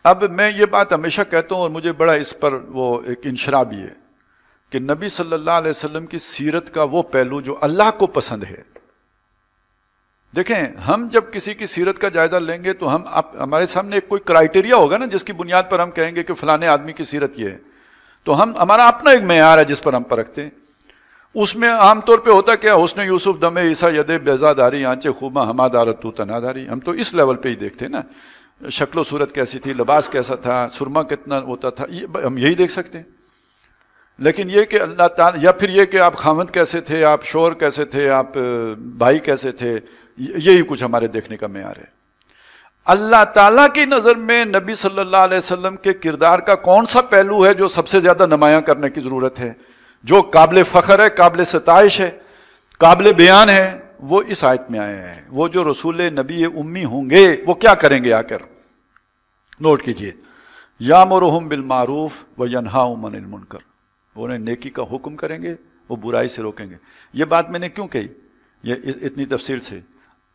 اب میں یہ بات ہمیشہ کہتا ہوں اور مجھے بڑا اس پر وہ ایک انشراح بھی ہے کہ نبی صلی اللہ علیہ وسلم کی سیرت کا وہ پہلو جو اللہ کو پسند ہے. دیکھیں ہم جب کسی کی سیرت کا جائزہ لیں گے تو ہمارے سامنے کوئی کرائٹیریا ہوگا نا جس کی بنیاد پر ہم کہیں گے کہ فلانے آدمی کی سیرت یہ ہے. تو ہمارا اپنا ایک معیار ہے جس پر ہم پرکھتے ہیں. اس میں عام طور پہ ہوتا کیا حسن یوسف دم عیسیٰ ید بیضا داری آنچے خوبہ ہما دارت تو تنا داری. ہم تو اس لیول پہ ہی دیکھتے ہیں نا, شکل و صورت کیسی تھی, لباس کیسا تھا, سرما کتنا ہوتا تھا, ہم یہی دیکھ سکتے ہیں. لیکن یہ کہ اللہ تعالیٰ, یا پھر یہ کہ آپ خاوند کیسے تھے, آپ شوہر کیسے تھے, آپ بھائی کیسے تھے, یہی کچھ ہمارے دیکھنے کا معیار ہے. اللہ تعالیٰ کی نظر میں نبی صلی اللہ علیہ وسلم کے کردار کا کون سا پہلو ہے جو سب سے زیادہ نمایاں کرنے کی ضرورت ہے, جو قابل فخر ہے, قابل ستائش ہے, قابل بیان ہے, وہ اس آیت میں آئے ہیں. وہ جو رسول نبی امی ہوں گے وہ کیا کریں گے, آ کر نوٹ کیجئے, یامرہم بالمعروف وینہاہم عن المنکر. وہ انہیں نیکی کا حکم کریں گے, وہ برائی سے روکیں گے. یہ بات میں نے کیوں کہی یہ اتنی تفصیل سے؟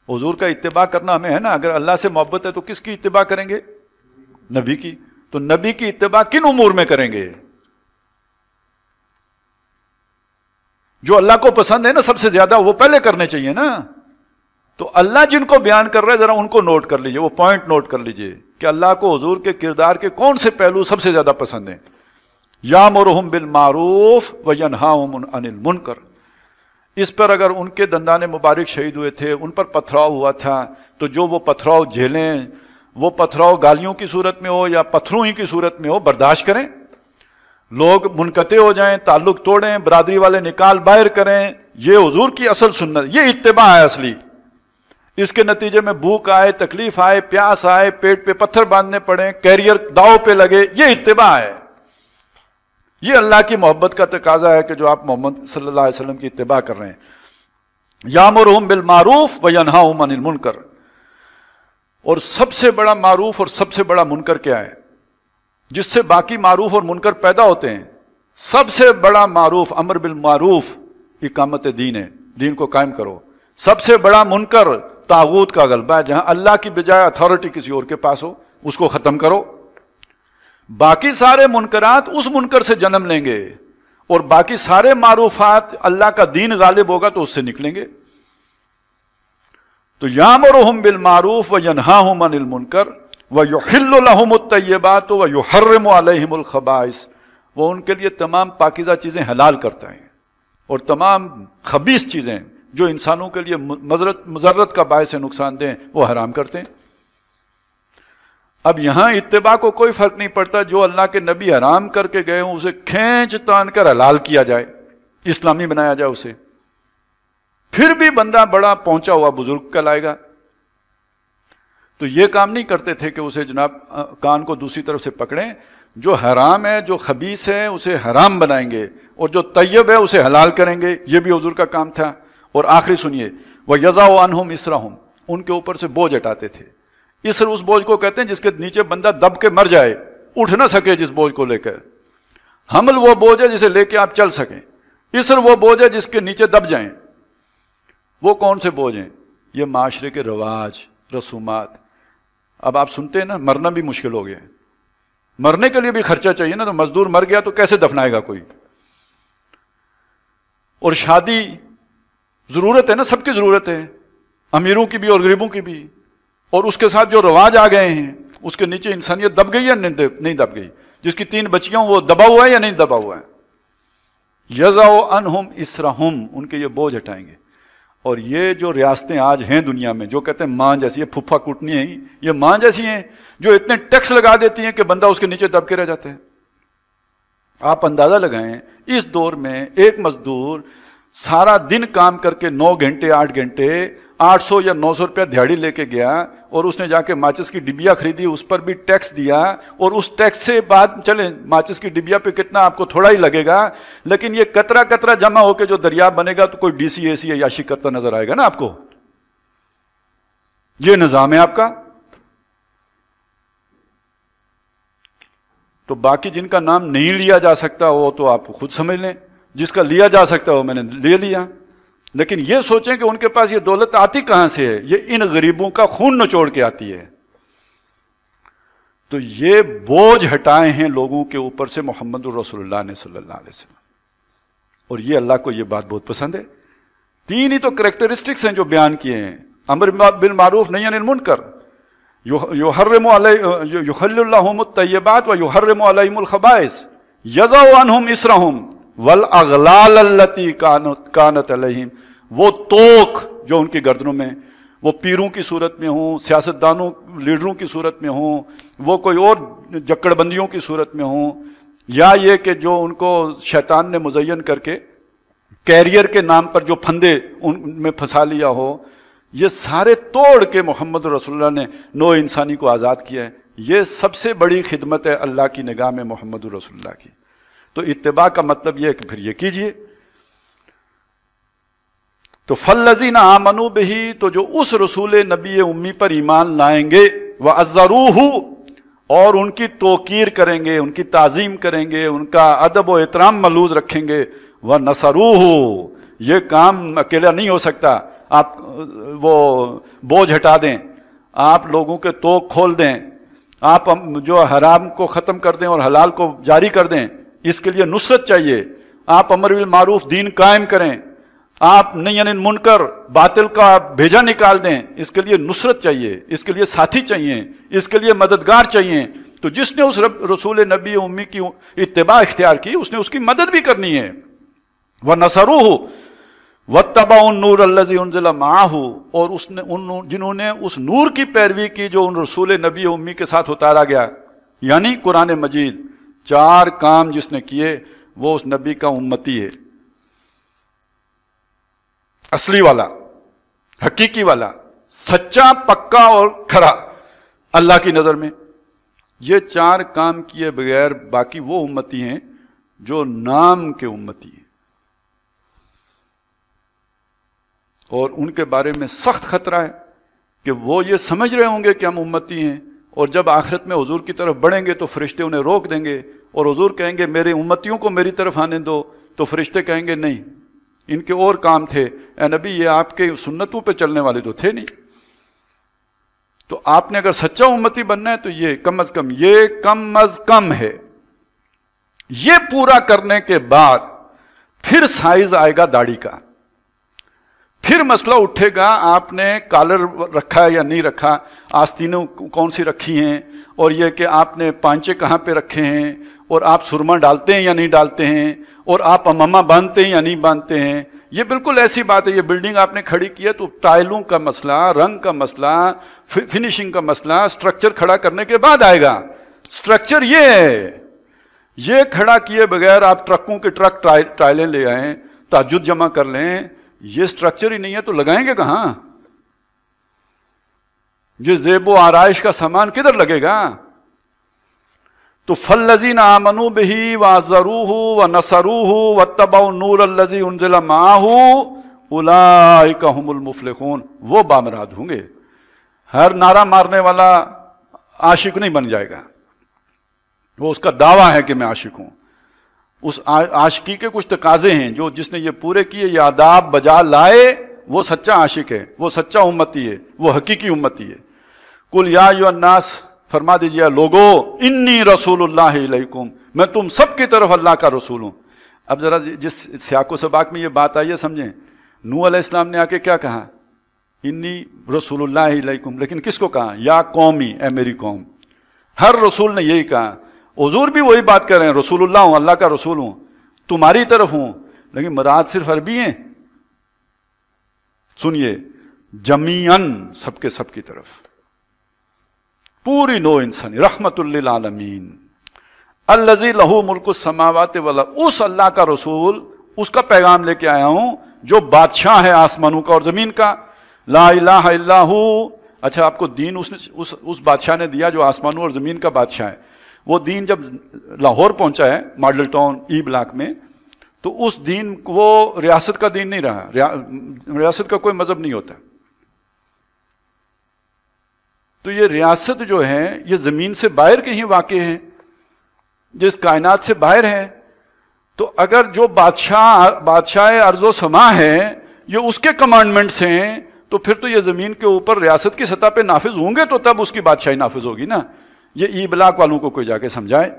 حضور کا اتباع کرنا ہمیں ہے نا. اگر اللہ سے محبت ہے تو کس کی اتباع کریں گے؟ نبی کی. تو نبی کی اتباع کن امور میں کریں گے؟ جو اللہ کو پسند ہے نا سب سے زیادہ, وہ پہلے کرنے چاہیے نا. تو اللہ جن کو بیان کر رہے ہیں ذرا ان کو نوٹ کر لیجئے, وہ پوائنٹ نوٹ کر لیجئے کہ اللہ کو حضور کے کردار کے کون سے پہلو سب سے زیادہ پسند ہیں. یامرہم بالمعروف وینہاہم عن المنکر. اس پر اگر ان کے دندان مبارک شہید ہوئے تھے, ان پر پتھراؤ ہوا تھا, تو جو وہ پتھراؤ جھیلیں, وہ پتھراؤ گالیوں کی صورت میں ہو یا پتھروں ہی کی صورت میں ہو, برداشت کریں. لوگ منقطع ہو جائیں, تعلق توڑیں, برادری والے نکال باہر کریں, یہ حضور کی اصل سنت, یہ اتباع ہے اصلی. اس کے نتیجے میں بھوک آئے, تکلیف آئے, پیاس آئے, پیٹ پہ پتھر باندھنے پڑے, کیریئر داؤ پہ لگے, یہ اتباع ہے. یہ اللہ کی محبت کا تقاضا ہے کہ جو آپ محمد صلی اللہ علیہ وسلم کی اتباع کر رہے ہیں. یامرہم بالمعروف وینہاہم عن المنکر. اور سب سے بڑا معروف اور سب سے بڑا منکر کیا ہے جس سے باقی معروف اور منکر پیدا ہوتے ہیں؟ سب سے بڑا معروف امر بالمعروف اقامت دین ہے, دین کو قائم کرو. سب سے بڑا منکر طاغوت کا غلبہ ہے, جہاں اللہ کی بجائے اتھارٹی کسی اور کے پاس ہو, اس کو ختم کرو. باقی سارے منکرات اس منکر سے جنم لیں گے, اور باقی سارے معروفات اللہ کا دین غالب ہوگا تو اس سے نکلیں گے. تو یامرہم بالمعروف وینہاہم عن المنکر وَيُحِلُّ لَهُمُ الطَّيِّبَاتُ وَيُحَرِّمُ عَلَيْهِمُ الْخَبَائِثَ. وہ ان کے لیے تمام پاکیزہ چیزیں حلال کرتا ہے, اور تمام خبیث چیزیں جو انسانوں کے لیے مضرت کا باعث نقصان دیں وہ حرام کرتے ہیں. اب یہاں اتباع کو کوئی فرق نہیں پڑتا, جو اللہ کے نبی حرام کر کے گئے ہوں اسے کھینچ تان کر حلال کیا جائے, اسلامی بنایا جائے اسے. پھر بھی بندہ بڑا پہنچا ہوا بزرگ کہلائے گا. تو یہ کام نہیں کرتے تھے کہ اسے جناب کان کو دوسری طرف سے پکڑیں, جو حرام ہے, جو خبیث ہے اسے حرام بنائیں گے, اور جو طیب ہے اسے حلال کریں گے. یہ بھی حضور کا کام تھا. اور آخری سنیے, وَيَضَعُ عَنْهُمْ إِصْرَهُمْ. ان کے اوپر سے بوجھ ہٹاتے تھے. اسر اس بوجھ کو کہتے ہیں جس کے نیچے بندہ دب کے مر جائے, اٹھ نہ سکے جس بوجھ کو لے کر. حمل وہ بوجھ ہے جسے لے کے آپ چل سکیں. اسر وہ بوجھ ہے جس کے نیچے دب جائیں. وہ کون سے بوجھ ہیں؟ یہ معاشرے کے رواج, رسومات. اب آپ سنتے ہیں نا, مرنا بھی مشکل ہو گیا ہے. مرنے کے لیے بھی خرچہ چاہیے نا, تو مزدور مر گیا تو کیسے دفنائے گا کوئی؟ اور شادی ضرورت ہے نا, سب کی ضرورت ہے, امیروں کی بھی اور غریبوں کی بھی. اور اس کے ساتھ جو رواج آ گئے ہیں اس کے نیچے انسانیت دب گئی یا نہیں دب گئی؟ جس کی 3 بچیاں وہ دبا ہوا ہے یا نہیں دبا ہوا ہے؟ یضع عنہم اسرہم. ان کے یہ بوجھ ہٹائیں گے. اور یہ جو ریاستیں آج ہیں دنیا میں جو کہتے ہیں ماں جیسی, یہ پھپھا کوٹنی ہیں, یہ ماں جیسی ہیں جو اتنے ٹیکس لگا دیتی ہیں کہ بندہ اس کے نیچے دب کے رہ جاتا ہے. آپ اندازہ لگائیں, اس دور میں ایک مزدور سارا دن کام کر کے 9 گھنٹے 8 گھنٹے 800 یا 900 روپیہ دیہڑی لے کے گیا, اور اس نے جا کے ماچس کی ڈبیا خریدی, اس پر بھی ٹیکس دیا, اور اس ٹیکس سے بعد چلیں ماچس کی ڈبیا پہ کتنا آپ کو تھوڑا ہی لگے گا, لیکن یہ قطرہ قطرہ جمع ہو کے جو دریا بنے گا تو کوئی ڈی سی اے سی عیاشی کرتا نظر آئے گا نا آپ کو. یہ نظام ہے آپ کا. تو باقی جن کا نام نہیں لیا جا سکتا وہ تو آپ خود سمجھ لیں, جس کا لیا جا سکتا وہ میں نے لے لیا. لیکن یہ سوچیں کہ ان کے پاس یہ دولت آتی کہاں سے ہے؟ یہ ان غریبوں کا خون نچوڑ کے آتی ہے. تو یہ بوجھ ہٹائے ہیں لوگوں کے اوپر سے محمد رسول اللہ نے صلی اللہ علیہ وسلم. اور یہ اللہ کو یہ بات بہت پسند ہے. 3 ہی تو کریکٹرسٹکس ہیں جو بیان کیے ہیں. امر بالمعروف نہی عن المنکر، یحرم یحل اللہم الطیبات و یحرم علیہم الخبائث یضع عنہم اسرہم والاغلال التی کانت علیہم. وہ توق جو ان کی گردنوں میں، وہ پیروں کی صورت میں ہوں، سیاستدانوں لیڈروں کی صورت میں ہوں، وہ کوئی اور جکڑ بندیوں کی صورت میں ہوں، یا یہ کہ جو ان کو شیطان نے مزین کر کے کیریئر کے نام پر جو پھندے ان میں پھنسا لیا ہو، یہ سارے توڑ کے محمد رسول اللہ نے نو انسانی کو آزاد کیا ہے. یہ سب سے بڑی خدمت ہے اللہ کی نگاہ میں محمد رسول اللہ کی. تو اتباع کا مطلب یہ ہے کہ پھر یہ کیجئے. تو فالذین آمنوا بہ، تو جو اس رسول نبی امی پر ایمان لائیں گے، وعزروہ، اور ان کی توقیر کریں گے، ان کی تعظیم کریں گے، ان کا ادب و احترام ملوز رکھیں گے، ونصروہ، یہ کام اکیلا نہیں ہو سکتا. آپ وہ بوجھ ہٹا دیں، آپ لوگوں کے توق کھول دیں، آپ جو حرام کو ختم کر دیں اور حلال کو جاری کر دیں، اس کے لیے نصرت چاہیے. آپ امر بالمعروف دین قائم کریں، آپ نہی عن المنکر باطل کا بھیجا نکال دیں، اس کے لیے نصرت چاہیے، اس کے لیے ساتھی چاہیے، اس کے لیے مددگار چاہیے. تو جس نے اس رسول نبی امی کی اتباع اختیار کی، اس نے اس کی مدد بھی کرنی ہے. وَنَصَرُوهُ وَاتَّبَعُوا النُّورَ الَّذِي أُنزِلَ مَعَهُ، اور جنہوں نے اس نور کی پیروی کی جو ان رسول نبی امی کے ساتھ اتارا گیا، یعنی قرآن مجید. 4 کام جس نے کیے وہ اس نبی کا امتی ہے، اصلی والا، حقیقی والا، سچا، پکا اور کھرا اللہ کی نظر میں. یہ 4 کام کیے بغیر باقی وہ امتی ہیں جو نام کے امتی ہیں، اور ان کے بارے میں سخت خطرہ ہے کہ وہ یہ سمجھ رہے ہوں گے کہ ہم امتی ہیں، اور جب آخرت میں حضور کی طرف بڑھیں گے تو فرشتے انہیں روک دیں گے، اور حضور کہیں گے میرے امتیوں کو میری طرف آنے دو، تو فرشتے کہیں گے نہیں، ان کے اور کام تھے، اے نبی یہ آپ کے سنتوں پہ چلنے والے تو تھے نہیں. تو آپ نے اگر سچا امتی بننا ہے تو یہ کم از کم ہے. یہ پورا کرنے کے بعد پھر سائز آئے گا داڑھی کا، پھر مسئلہ اٹھے گا آپ نے کالر رکھا ہے یا نہیں رکھا، آستینیں کون سی رکھی ہیں، اور یہ کہ آپ نے پانچے کہاں پہ رکھے ہیں، اور آپ سرما ڈالتے ہیں یا نہیں ڈالتے ہیں، اور آپ امامہ باندھتے ہیں یا نہیں باندھتے ہیں. یہ بالکل ایسی بات ہے، یہ بلڈنگ آپ نے کھڑی کی ہے تو ٹائلوں کا مسئلہ، رنگ کا مسئلہ، فنیشنگ کا مسئلہ اسٹرکچر کھڑا کرنے کے بعد آئے گا. اسٹرکچر یہ ہے، یہ کھڑا کیے بغیر آپ ٹرکوں کے ٹرک ٹائلیں لے آئیں، تہجد جمع کر لیں، یہ اسٹرکچر ہی نہیں ہے تو لگائیں گے کہاں؟ یہ زیب و آرائش کا سامان کدھر لگے گا؟ تو فالذین آمنوا بہ وعزروہ ونصروہ واتبعوا النور الذی انزل معہ اولئک ھم المفلحون. وہ بامراد ہوں گے. ہر نعرہ مارنے والا عاشق نہیں بن جائے گا، وہ اس کا دعویٰ ہے کہ میں عاشق ہوں. اس عاشقی کے کچھ تقاضے ہیں، جو جس نے یہ پورے کیے، یہ آداب بجا لائے، وہ سچا عاشق ہے، وہ سچا امتی ہے، وہ حقیقی امتی ہے. قل یا ایھا الناس، فرما دیجیے لوگو، انی رسول اللہ علیکم، میں تم سب کی طرف اللہ کا رسول ہوں. اب ذرا جس سیاق و سباق میں یہ بات آئی ہے سمجھیں. نوح علیہ السلام نے آ کے کیا کہا؟ انی رسول اللہ علیکم. لیکن کس کو کہا؟ یا قومی، اے میری قوم. ہر رسول نے یہی کہا. حضور بھی وہی بات کر رہے ہیں، رسول اللہ ہوں، اللہ کا رسول ہوں، تمہاری طرف ہوں. لیکن مراد صرف عربی ہیں؟ سنیے، جمیعاً، سب کے سب کی طرف، پوری نو انسانی، رحمت للعالمین. الذی لہ ملک السماوات والارض، اس اللہ کا رسول، اس کا پیغام لے کے آیا ہوں جو بادشاہ ہے آسمانوں کا اور زمین کا. لا الہ الا ہو. اچھا، آپ کو دین اس بادشاہ نے دیا جو آسمانوں اور زمین کا بادشاہ ہے. وہ دین جب لاہور پہنچا ہے، ماڈل ٹاؤن ای بلاک میں، تو اس دین وہ ریاست کا دین نہیں رہا. ریاست کا کوئی مذہب نہیں ہوتا. تو یہ ریاست جو ہے یہ زمین سے باہر کہیں واقع ہے، جس کائنات سے باہر ہے. تو اگر جو بادشاہ ارض و سما ہے یہ اس کے کمانڈمنٹس ہیں، تو پھر تو یہ زمین کے اوپر ریاست کی سطح پہ نافذ ہوں گے، تو تب اس کی بادشاہی نافذ ہوگی نا. یہ ای بلاک والوں کو کوئی جا کے سمجھائے.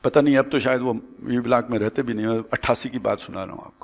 پتہ نہیں اب تو شاید وہ ای بلاک میں رہتے بھی نہیں. 88 کی بات سنا رہا ہوں آپ کو.